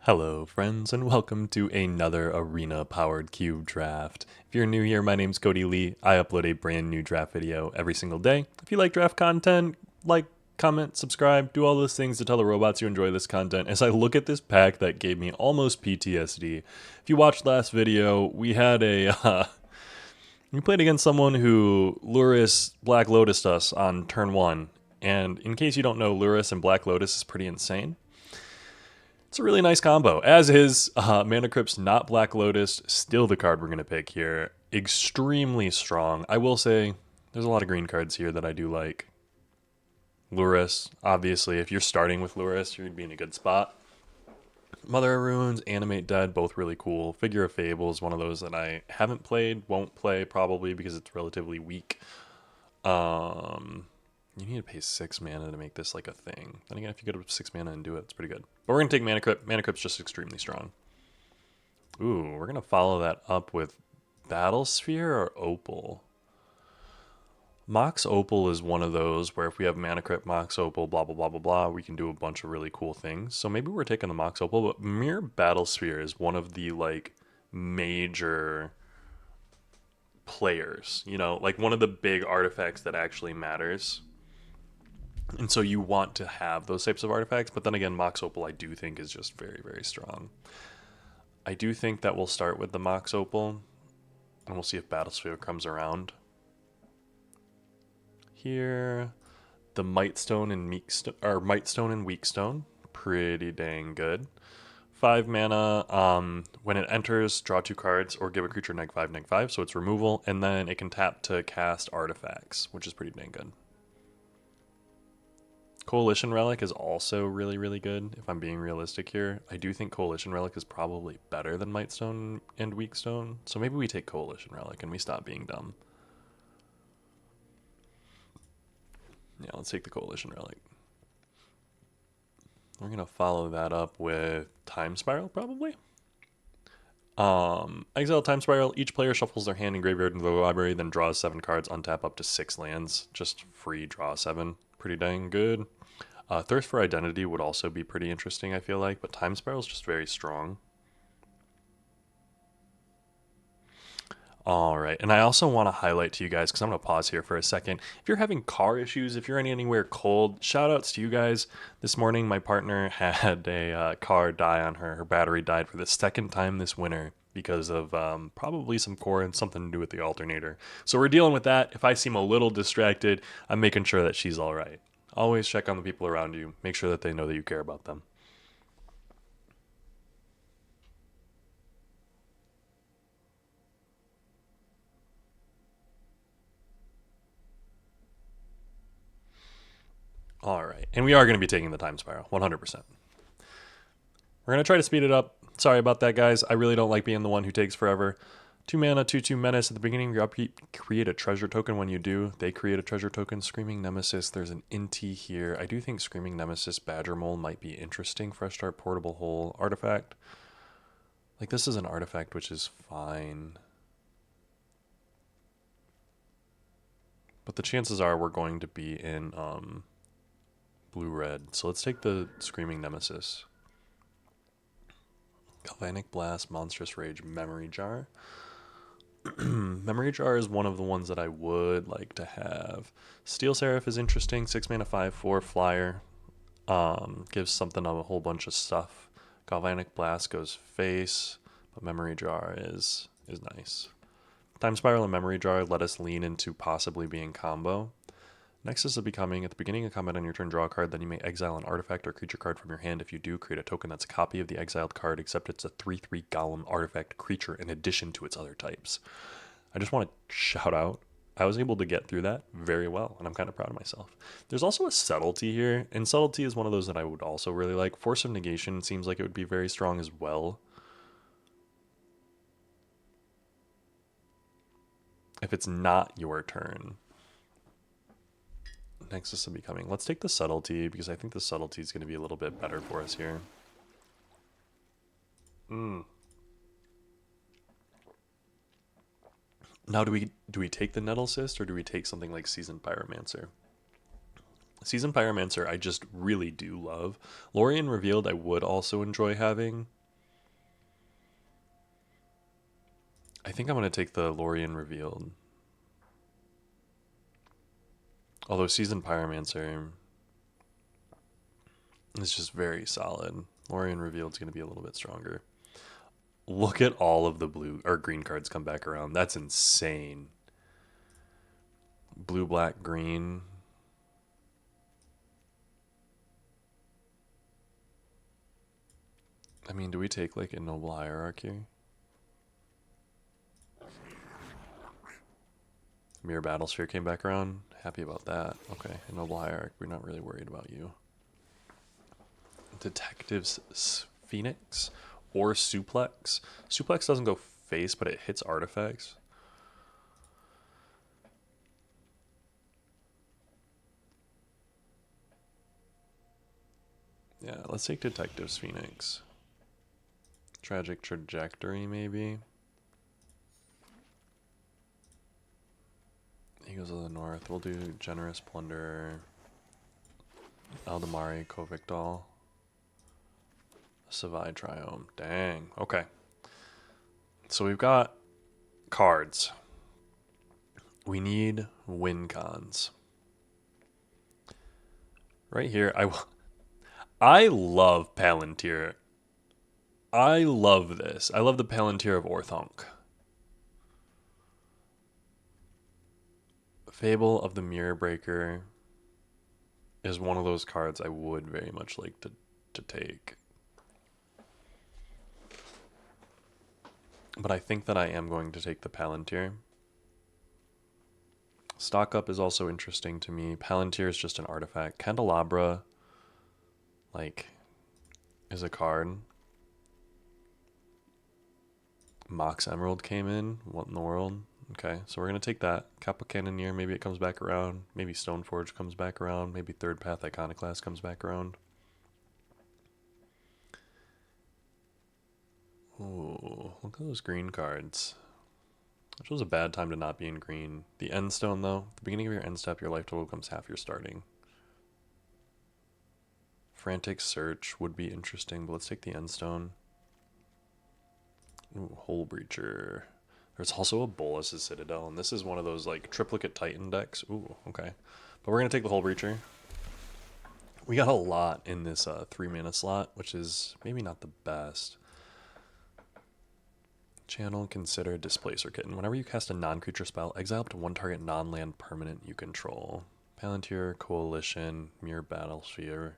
Hello, friends, and welcome to another Arena Powered Cube draft. If you're new here, my name's Cody Lee. I upload a brand new draft video every single day. If you like draft content, like, comment, subscribe, do all those things to tell the robots you enjoy this content. As I look at this pack that gave me almost PTSD. If you watched last video, we had we played against someone who Luris Black Lotused us on turn 1. And in case you don't know, Luris and Black Lotus is pretty insane. It's a really nice combo, as is Mana Crypt's not Black Lotus, still the card we're going to pick here. Extremely strong. I will say there's a lot of green cards here that I do like. Luris, obviously, if you're starting with Luris, you're going to be in a good spot. Mother of Runes, Animate Dead, both really cool. Figure of Fable is one of those that I haven't played, won't play probably because it's relatively weak. You need to pay 6 mana to make this like a thing. Then again, if you get up to 6 mana and do it, it's pretty good. But we're going to take Mana Crypt. Mana Crypt's just extremely strong. Ooh, we're going to follow that up with Battle Sphere or Opal. Mox Opal is one of those where if we have Mana Crypt, Mox Opal, blah, blah, blah, blah, blah, we can do a bunch of really cool things. So maybe we're taking the Mox Opal, but Mere Battle Sphere is one of the like major players, you know, like one of the big artifacts that actually matters. And so you want to have those types of artifacts, but then again, Mox Opal I do think is just very, very strong. I do think that we'll start with the Mox Opal, and we'll see if Battlesphere comes around. Here, the Mightstone and Mightstone and Weakstone, pretty dang good. 5 mana. When it enters, draw 2 cards or give a creature -5/-5, so it's removal, and then it can tap to cast artifacts, which is pretty dang good. Coalition Relic is also really, really good, if I'm being realistic here. I do think Coalition Relic is probably better than Mightstone and Weakstone, so maybe we take Coalition Relic and we stop being dumb. Yeah, let's take the Coalition Relic. We're going to follow that up with Time Spiral, probably. Exile Time Spiral. Each player shuffles their hand and graveyard into the library, then draws 7 cards, untap up to 6 lands. Just free draw 7. Pretty dang good. Thirst for Identity would also be pretty interesting, I feel like, but Time Spiral is just very strong. All right, and I also want to highlight to you guys, because I'm going to pause here for a second. If you're having car issues, if you're anywhere cold, shout outs to you guys. This morning, my partner had a car die on her. Her battery died for the second time this winter because of probably some core and something to do with the alternator. So we're dealing with that. If I seem a little distracted, I'm making sure that she's all right. Always check on the people around you. Make sure that they know that you care about them. All right, and we are going to be taking the Time Spiral, 100%. We're going to try to speed it up. Sorry about that, guys. I really don't like being the one who takes forever. 2 mana, 2/2 menace. At the beginning of your upkeep, create a treasure token. When you do, they create a treasure token. Screaming Nemesis. There's an Inti here. I do think Screaming Nemesis Badger Mole might be interesting. Fresh Start, Portable Hole, Artifact. Like, this is an artifact, which is fine. But the chances are we're going to be in blue-red. So let's take the Screaming Nemesis. Galvanic Blast, Monstrous Rage, Memory Jar. Memory Jar is one of the ones that I would like to have. Steel Seraph is interesting. 6 mana, 5/4 flyer. Gives something of a whole bunch of stuff. Galvanic Blast goes face, but Memory Jar is nice. Time Spiral and Memory Jar let us lean into possibly being combo. Nexus of Becoming. At the beginning of combat on your turn, draw a card. Then you may exile an artifact or creature card from your hand. If you do, create a token that's a copy of the exiled card, except it's a 3/3 Golem artifact creature in addition to its other types. I just want to shout out, I was able to get through that very well, and I'm kind of proud of myself. There's also a Subtlety here, and Subtlety is one of those that I would also really like. Force of Negation seems like it would be very strong as well. If it's not your turn. Nexus of Becoming. Let's take the Subtlety, because I think the Subtlety is going to be a little bit better for us here. Now, do we take the Nettle Cyst, or do we take something like Seasoned Pyromancer? Seasoned Pyromancer, I just really do love. Lorien Revealed, I would also enjoy having. I think I'm going to take the Lorien Revealed. Although Seasoned Pyromancer is just very solid. Lorien Revealed is going to be a little bit stronger. Look at all of the blue or green cards come back around. That's insane. Blue, black, green. I mean, do we take like a Noble Hierarchy? Mirror Battlesphere came back around. Happy about that. Okay, a Noble Hierarch. We're not really worried about you. Detective's Phoenix or Suplex. Suplex doesn't go face, but it hits artifacts. Yeah, let's take Detective's Phoenix. Tragic Trajectory, maybe. Eagles of the North. We'll do Generous Plunder. Aldemari, Kovicdol. Savai Triome. Dang. Okay. So we've got cards. We need win cons. Right here, I love Palantir. I love this. I love the Palantir of Orthonk. Fable of the Mirror Breaker is one of those cards I would very much like to take. But I think that I am going to take the Palantir. Stock Up is also interesting to me. Palantir is just an artifact. Candelabra, like, is a card. Mox Emerald came in. What in the world? Okay, so we're going to take that. Kappa Cannoneer, maybe it comes back around. Maybe Stoneforge comes back around. Maybe Third Path Iconoclast comes back around. Ooh, look at those green cards. Which was a bad time to not be in green. The end stone, though. At the beginning of your end step, your life total becomes half your starting. Frantic Search would be interesting, but let's take the end stone. Ooh, Hole Breacher. There's also a Bolas' Citadel, and this is one of those like triplicate Titan decks. Ooh, okay. But we're going to take the Hole Breacher. We got a lot in this 3-mana slot, which is maybe not the best. Channel, consider Displacer Kitten. Whenever you cast a non-creature spell, exile up to one target non-land permanent you control. Palantir, Coalition, Mirror Battlesphere,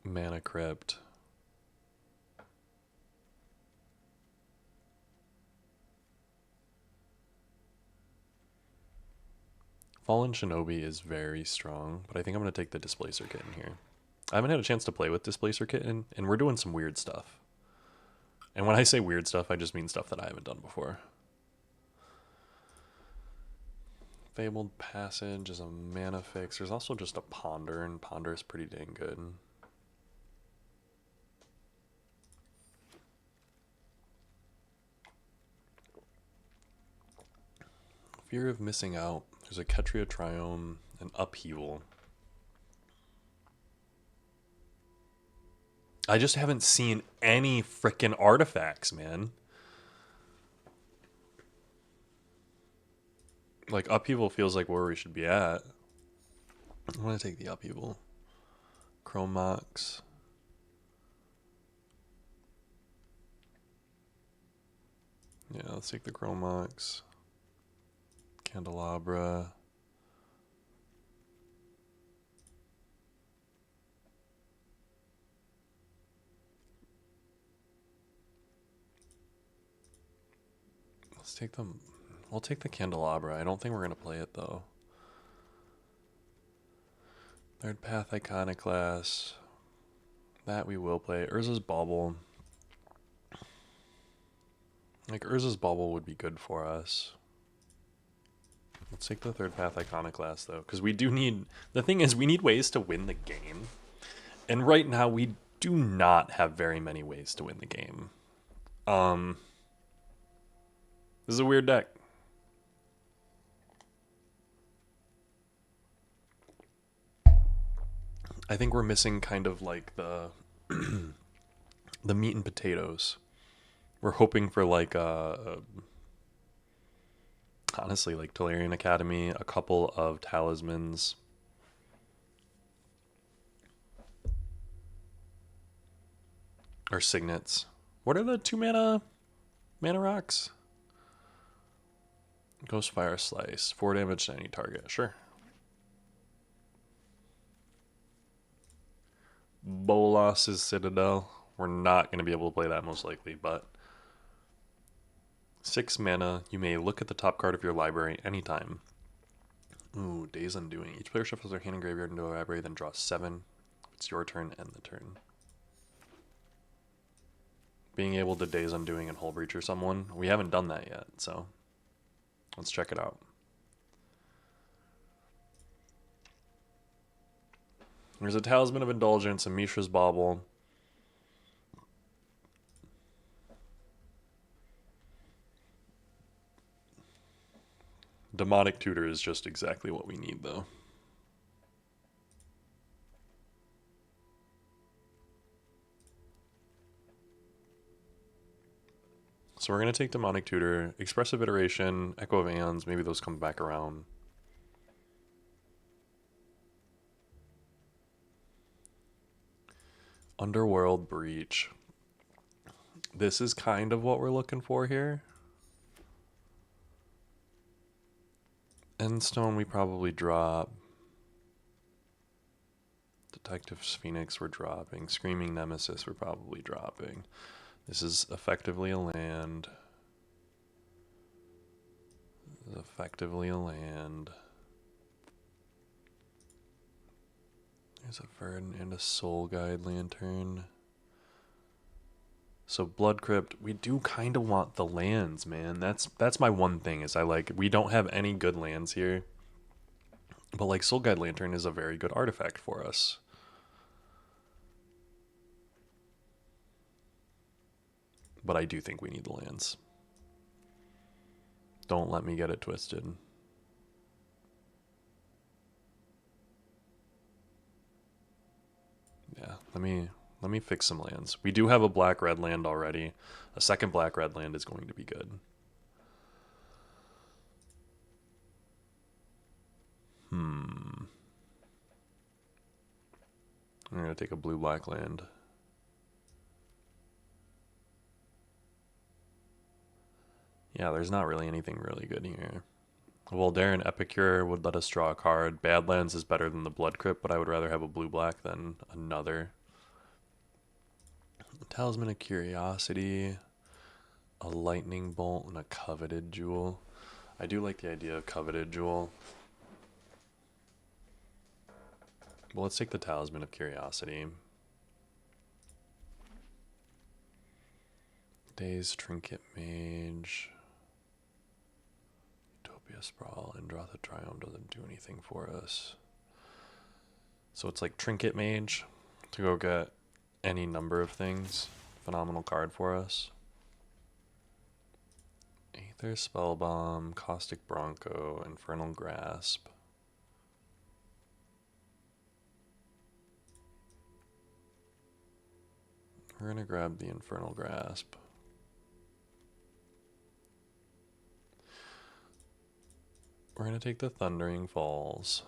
Mana Crypt. Fallen Shinobi is very strong, but I think I'm going to take the Displacer Kitten here. I haven't had a chance to play with Displacer Kitten, and we're doing some weird stuff. And when I say weird stuff, I just mean stuff that I haven't done before. Fabled Passage is a mana fix. There's also just a Ponder, and Ponder is pretty dang good. Fear of missing out. There's a Ketria Triome, an Upheaval. I just haven't seen any frickin' artifacts, man. Like, Upheaval feels like where we should be at. I'm going to take the Upheaval. Chrome Mox. Yeah, let's take the Chrome Mox. Candelabra. Let's take them. We'll take the Candelabra. I don't think we're going to play it, though. Third Path Iconoclast. That we will play. Urza's Bauble. Like, Urza's Bauble would be good for us. Let's take the Third Path Iconoclast, though, because we do need... The thing is, we need ways to win the game. And right now, we do not have very many ways to win the game. This is a weird deck. I think we're missing kind of like the meat and potatoes. We're hoping for like honestly like Tolarian Academy, a couple of talismans, or signets. What are the 2 mana rocks? Ghostfire Slice, 4 damage to any target. Sure. Bolas's Citadel. We're not going to be able to play that most likely, but 6 mana. You may look at the top card of your library anytime. Ooh, Days Undoing. Each player shuffles their hand and graveyard into a library, then draws 7. It's your turn, end the turn. Being able to Days Undoing and Hull Breacher someone. We haven't done that yet, so let's check it out. There's a Talisman of Indulgence, a Mishra's Bauble. Demonic Tutor is just exactly what we need, though. So we're going to take Demonic Tutor, Expressive Iteration, Echo of Aeons, maybe those come back around. Underworld Breach. This is kind of what we're looking for here. Endstone we probably drop. Detective's Phoenix we're dropping. Screaming Nemesis we're probably dropping. This is effectively a land. This is effectively a land. There's a Verdant and a Soul Guide Lantern. So Blood Crypt, we do kind of want the lands, man. That's my one thing is we don't have any good lands here. But like Soul Guide Lantern is a very good artifact for us. But I do think we need the lands. Don't let me get it twisted. Yeah, let me fix some lands. We do have a black-red land already. A second black-red land is going to be good. I'm going to take a blue-black land. Yeah, there's not really anything really good here. Voldaren Epicure would let us draw a card. Badlands is better than the Blood Crypt, but I would rather have a blue-black than another. Talisman of Curiosity, a Lightning Bolt, and a Coveted Jewel. I do like the idea of Coveted Jewel. Well, let's take the Talisman of Curiosity. Days Trinket Mage. Utopia Sprawl and Draw the Triumph doesn't do anything for us. So it's like Trinket Mage to go get any number of things. Phenomenal card for us. Aether Spellbomb, Caustic Bronco, Infernal Grasp. We're going to grab the Infernal Grasp. We're going to take the Thundering Falls.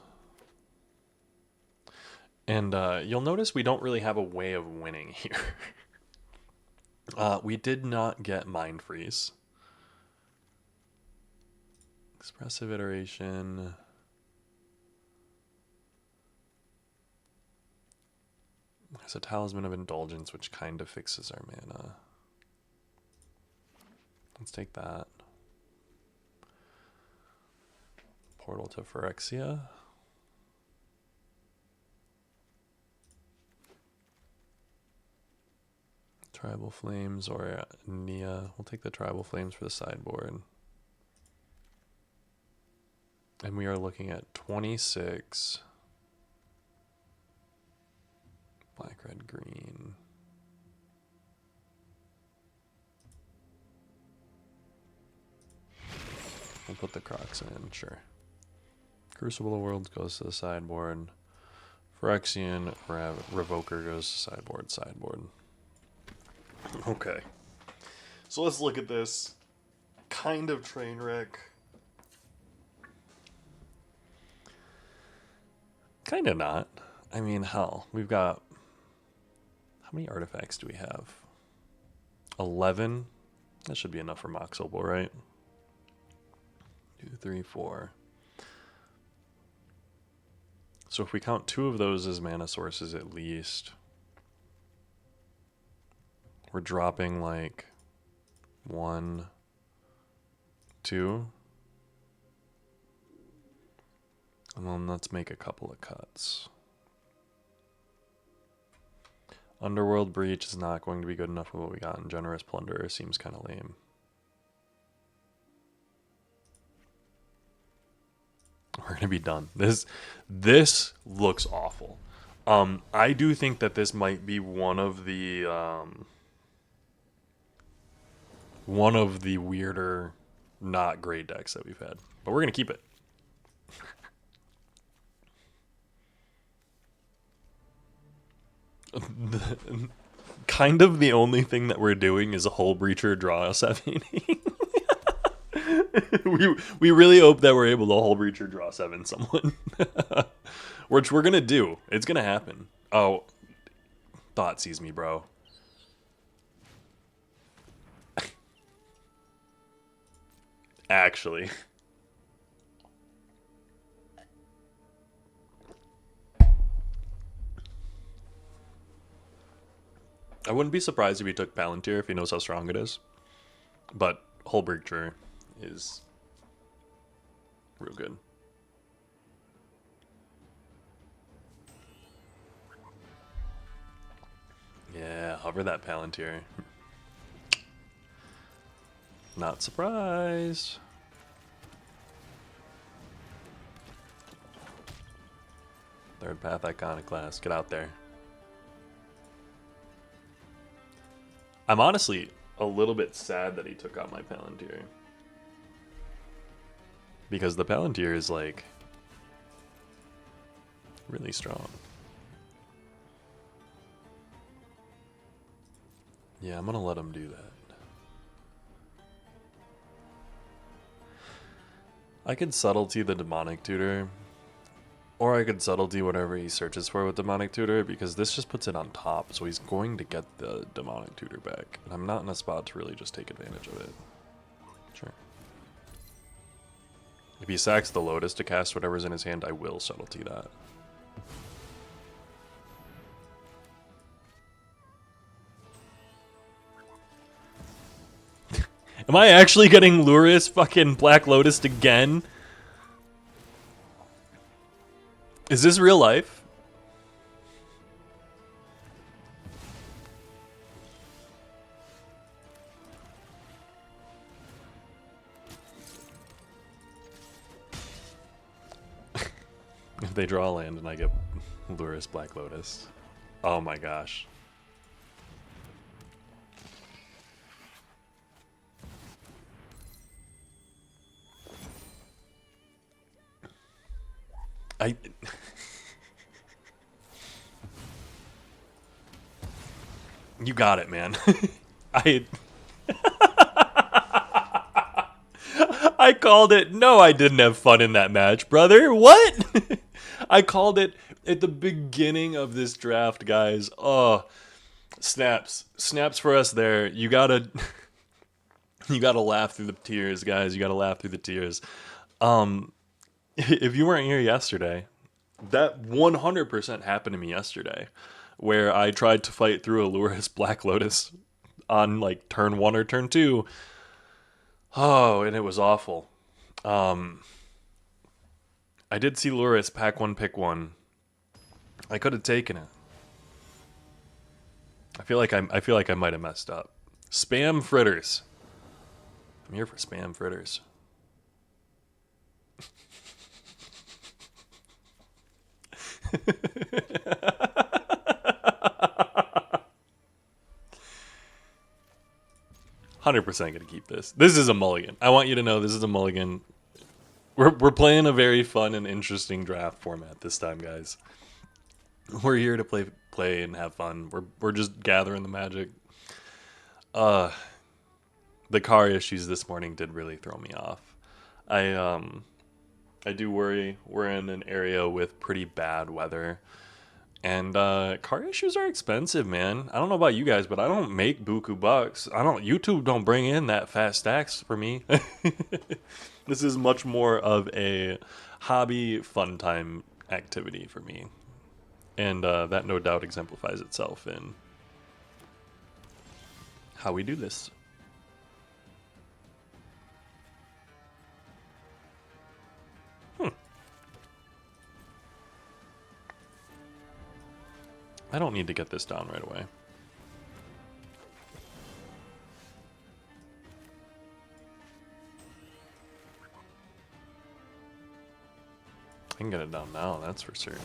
And you'll notice we don't really have a way of winning here. We did not get Mind Freeze. Expressive Iteration. There's a Talisman of Indulgence, which kind of fixes our mana. Let's take that. Portal to Phyrexia. Tribal Flames or Nia. We'll take the Tribal Flames for the sideboard. And we are looking at 26. Black, red, green. We'll put the Crocs in, sure. Crucible of Worlds goes to the sideboard. Phyrexian Revoker goes sideboard, sideboard. Okay. So let's look at this kind of train wreck. Kind of not. I mean, hell, we've got... How many artifacts do we have? 11? That should be enough for Mox Opal, right? 2, 3, 4. So if we count 2 of those as mana sources at least, we're dropping like 1, 2. And then let's make a couple of cuts. Underworld Breach is not going to be good enough for what we got, and Generous Plunderer seems kind of lame. We're going to be done. This looks awful. I do think that this might be one of the weirder, not great decks that we've had. But we're going to keep it. Kind of the only thing that we're doing is a Hull Breacher draw a 7. we really hope that we're able to Hull Breacher draw 7 someone. Which we're gonna do. It's gonna happen. Oh, Thought sees me, bro. Actually. I wouldn't be surprised if he took Palantir if he knows how strong it is. But Hull Breacher is real good. Yeah, hover that Palantir. Not surprised. Third Path Iconoclast. Get out there. I'm honestly a little bit sad that he took out my Palantir. Because the Palantir is, like, really strong. Yeah, I'm going to let him do that. I could Subtlety the Demonic Tutor. Or I could Subtlety whatever he searches for with Demonic Tutor, because this just puts it on top, so he's going to get the Demonic Tutor back. And I'm not in a spot to really just take advantage of it. Sure. If he sacks the Lotus to cast whatever's in his hand, I will Subtlety that. Am I actually getting Lurrus fucking Black Lotus again? Is this real life? If they draw land and I get Lurrus Black Lotus. Oh my gosh. You got it, man. I called it. No, I didn't have fun in that match, brother. What? I called it at the beginning of this draft, guys. Oh, snaps for us there. You gotta laugh through the tears, guys. You gotta laugh through the tears. If you weren't here yesterday, that 100% happened to me yesterday, where I tried to fight through a Lurrus Black Lotus on like turn 1 or turn 2. Oh, and it was awful. I did see Lurrus pack 1, pick 1. I could have taken it. I feel like I might have messed up. Spam fritters. I'm here for spam fritters. 100% gonna keep this. This is a mulligan. I want you to know this is a mulligan. We're playing a very fun and interesting draft format this time, guys. We're here to play and have fun. We're just gathering the magic. Uh, the car issues this morning did really throw me off. I um I do worry we're in an area with pretty bad weather. And car issues are expensive, man. I don't know about you guys, but I don't make buku bucks. I don't YouTube don't bring in that fast stacks for me. This is much more of a hobby fun time activity for me. And that no doubt exemplifies itself in how we do this. I don't need to get this down right away. I can get it down now, that's for certain.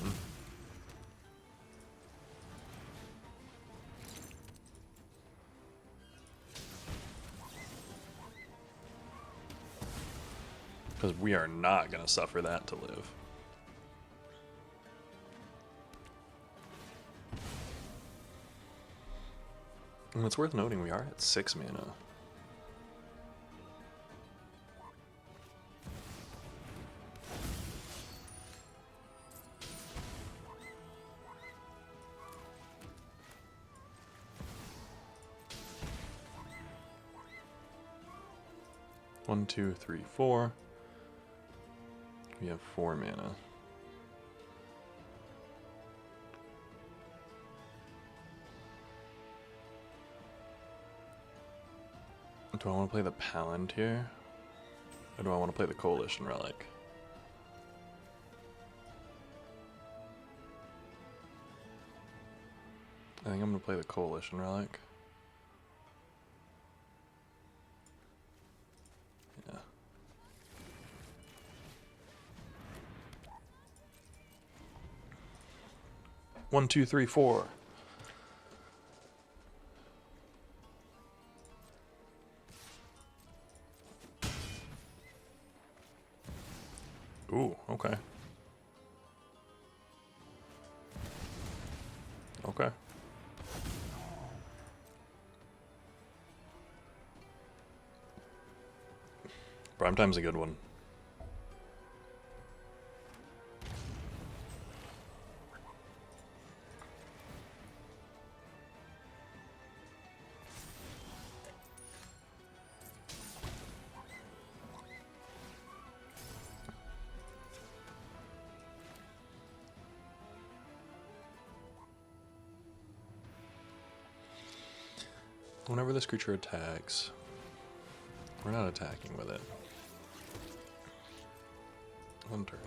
Because we are not going to suffer that to live. And it's worth noting we are at 6 mana. One, two, three, four. We have 4 mana. Do I want to play the Palantir? Or do I want to play the Coalition Relic? I think I'm going to play the Coalition Relic. Yeah. One, two, three, four. Ooh, okay. Okay. Primetime's a good one. Whenever this creature attacks, we're not attacking with it. One turn.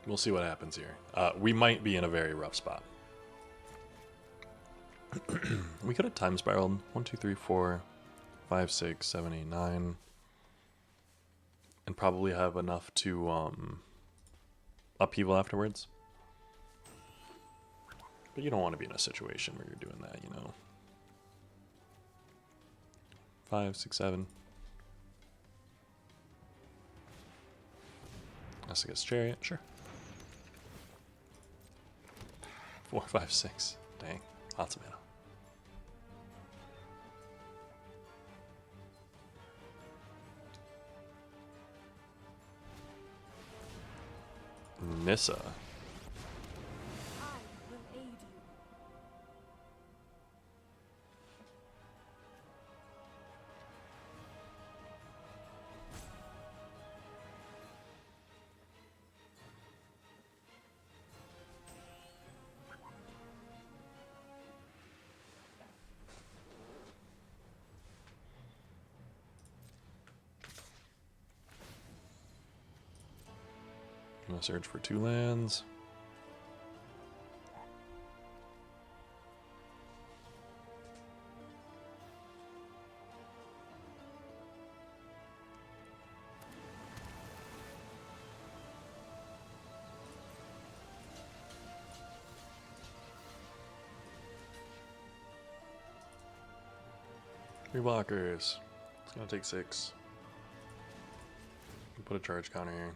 We'll see what happens here. We might be in a very rough spot. We could have time spiraled 1, 2, 3, 4, 5, 6, 7, 8, 9, and probably have enough to upheaval afterwards. But you don't want to be in a situation where you're doing that, you know. 5, 6, 7. Essica's Chariot, sure. 4, 5, 6. Dang, lots of mana. Nissa. Gonna search for 2 lands. Three blockers. It's gonna take 6. Put a charge counter here.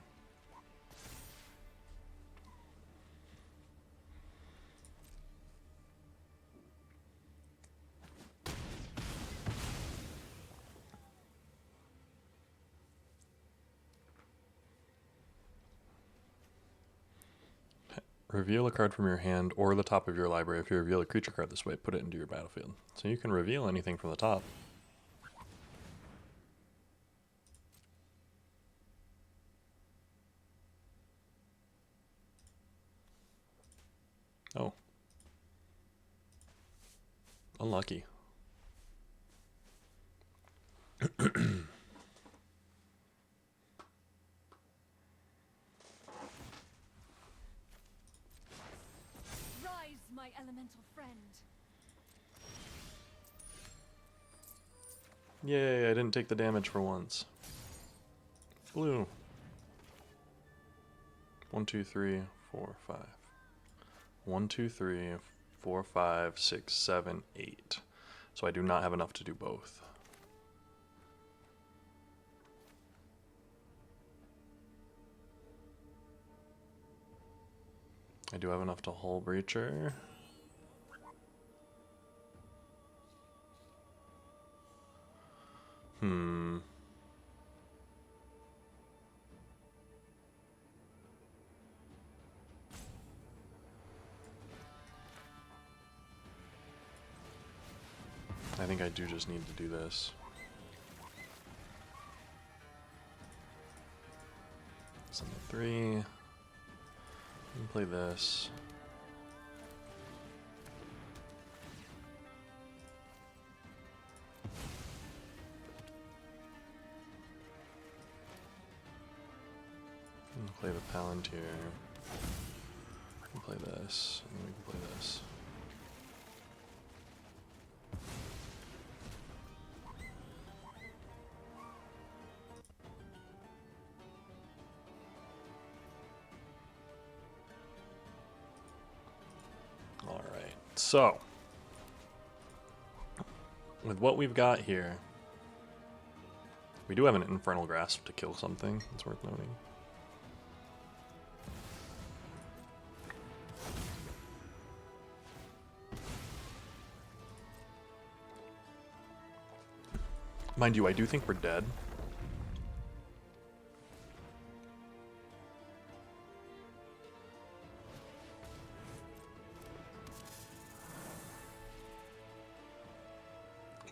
Reveal a card from your hand or the top of your library. If you reveal a creature card this way, put it into your battlefield. So you can reveal anything from the top. Oh. Unlucky. My elemental friend. Yay, I didn't take the damage for once. Blue. 1, 2, 3, 4, 5. 1, 2, 3, 4, 5, 6, 7, 8. So I do not have enough to do both. I do have enough to Hull Breacher. I think I do just need to do this. Send the 3. And play this. And play the Palantir. And play this. And we can play this. Alright, so with what we've got here, we do have an Infernal Grasp to kill something. It's worth noting. Mind you, I do think we're dead.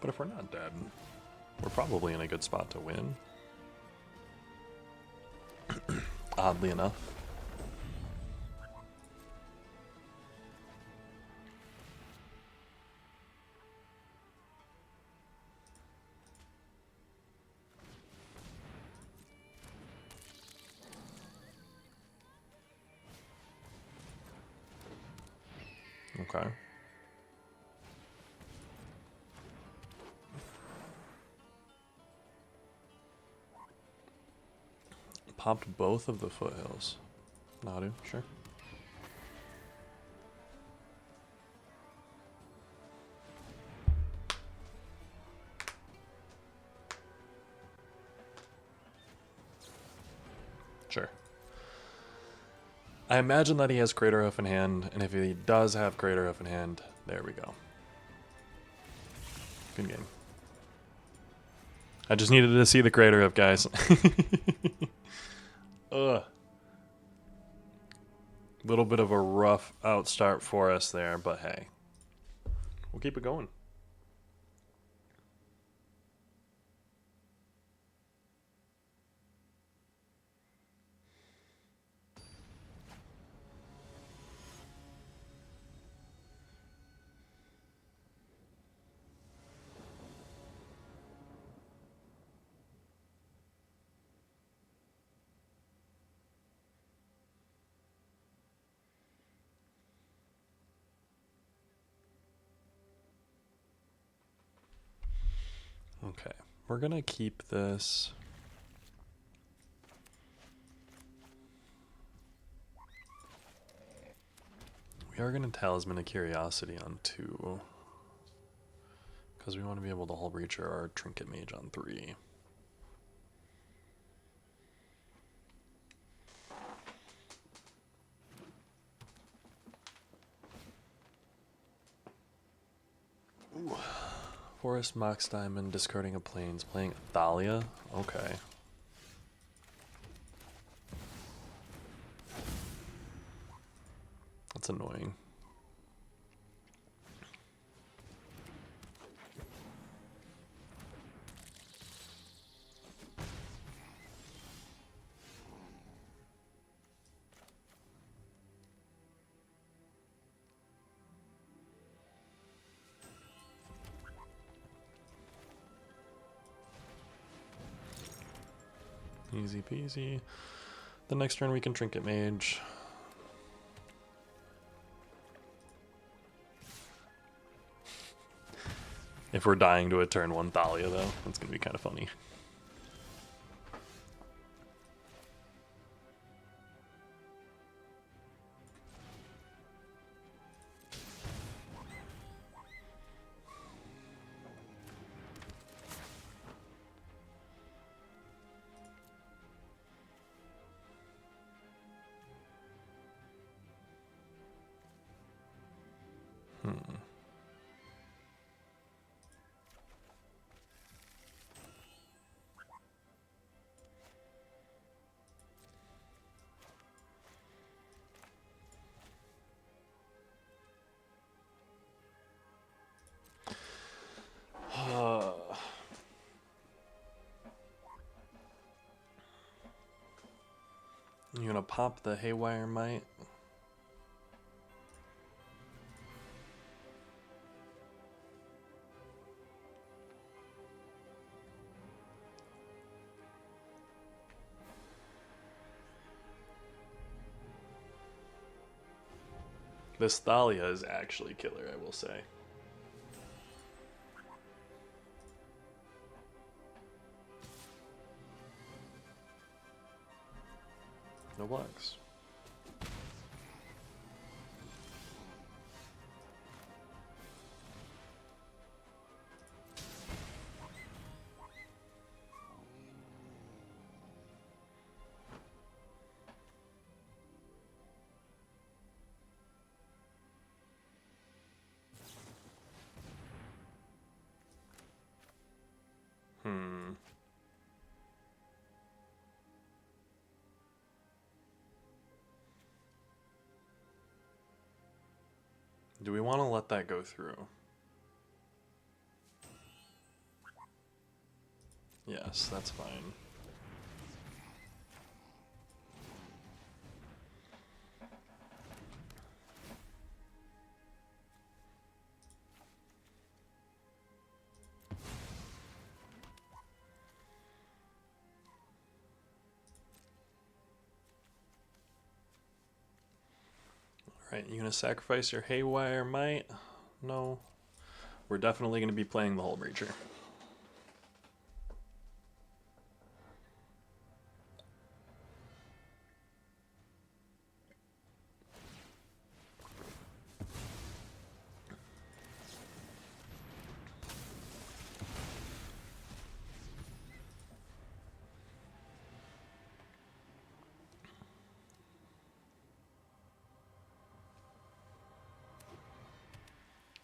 But if we're not dead, we're probably in a good spot to win. Oddly enough. Okay. Popped both of the foothills. Nadu, sure. Sure. I imagine that he has Craterhoof in hand, and if he does have Craterhoof in hand, there we go. Good game. I just needed to see the Craterhoof, guys. Ugh. Little bit of a rough outstart for us there, but hey, we'll keep it going. Okay, we're gonna keep this. We are gonna Talisman of Curiosity on 2. Because we want to be able to Hull Breacher our Trinket Mage on 3. Ooh. Forest, Mox Diamond, discarding a Plains, playing Thalia? Okay. That's annoying. Easy peasy. The next turn we can Trinket Mage. If we're dying to a turn 1 Thalia though, that's gonna be kind of funny. You gonna pop the Haywire Might? This Thalia is actually killer, I will say. No blocks. Do we want to let that go through? Yes, that's fine. Alright, you gonna sacrifice your Haywire Might? No. We're definitely gonna be playing the Hull Breacher.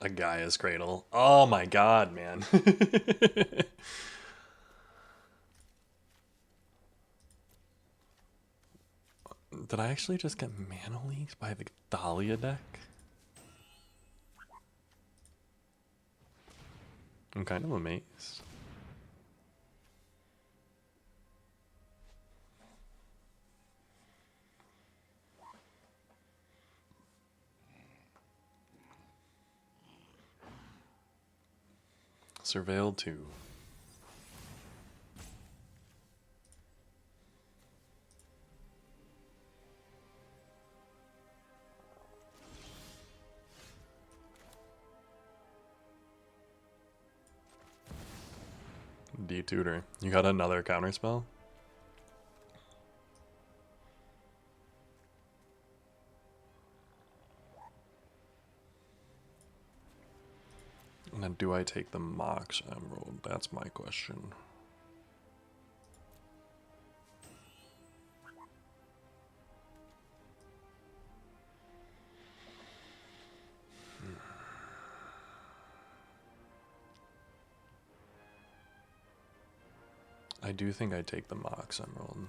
A Gaia's Cradle. Oh my god, man. Did I actually just get Mana Leaks by the Thalia deck? I'm kind of amazed. Surveil 2. D-Tutor. You got another counterspell? And a And do I take the Mox Emerald? That's my question. I do think I take the Mox Emerald.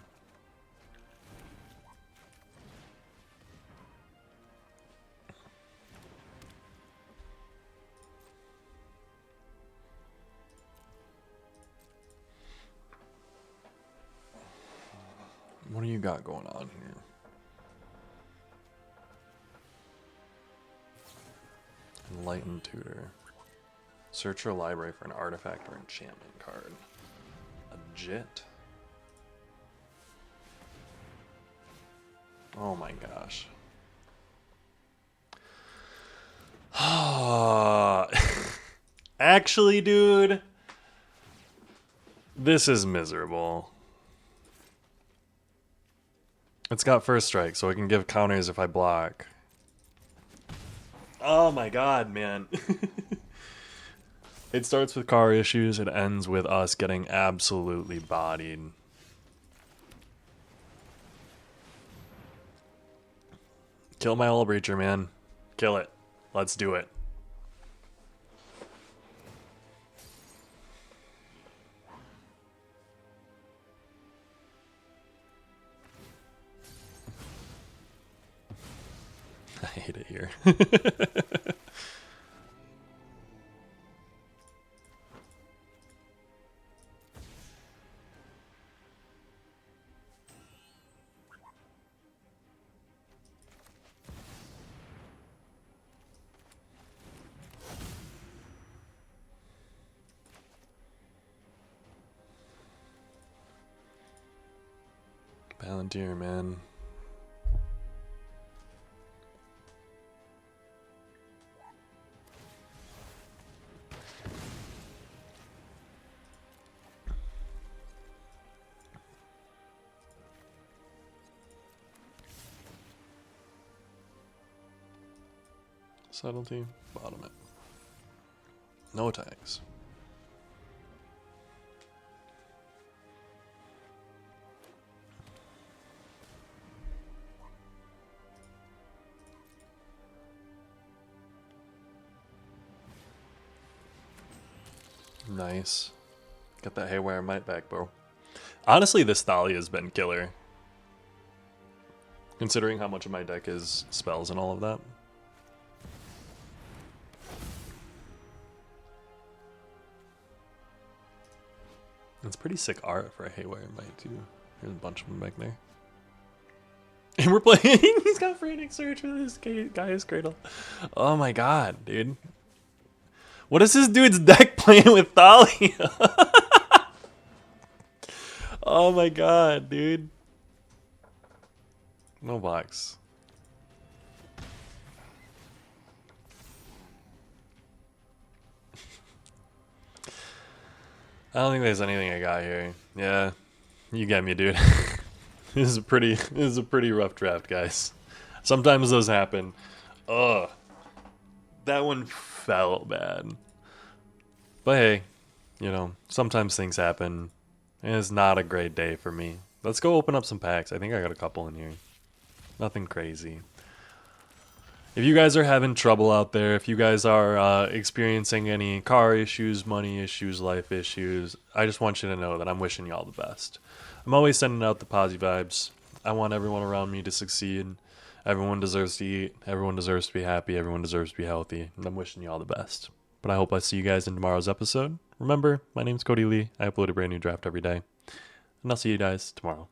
What do you got going on here? Enlightened Tutor. Search your library for an artifact or enchantment card. A Jit? Oh my gosh. Actually, dude, this is miserable. It's got first strike, so I can give counters if I block. Oh my god, man. It starts with car issues, it ends with us getting absolutely bodied. Kill my Hull Breacher, man. Kill it. Let's do it. I hate it here. Palantir, man. Subtlety, bottom it. No attacks. Nice. Got that Haywire Might back, bro. Honestly, this Thalia has been killer. Considering how much of my deck is spells and all of that. It's pretty sick art for a Haywire Might, too. There's a bunch of them back there. And we're playing. He's got Frantic Search with this Gaia's Cradle. Oh my god, dude. What is this dude's deck playing with Thalia? Oh my god, dude. No box. I don't think there's anything I got here. Yeah, you get me, dude. This is a pretty rough draft, guys. Sometimes those happen. Ugh. That one felt bad. But hey, you know, sometimes things happen. And it's not a great day for me. Let's go open up some packs. I think I got a couple in here. Nothing crazy. If you guys are having trouble out there, if you guys are experiencing any car issues, money issues, life issues, I just want you to know that I'm wishing you all the best. I'm always sending out the positive vibes. I want everyone around me to succeed. Everyone deserves to eat. Everyone deserves to be happy. Everyone deserves to be healthy. And I'm wishing you all the best. But I hope I see you guys in tomorrow's episode. Remember, my name's Cody Lee. I upload a brand new draft every day. And I'll see you guys tomorrow.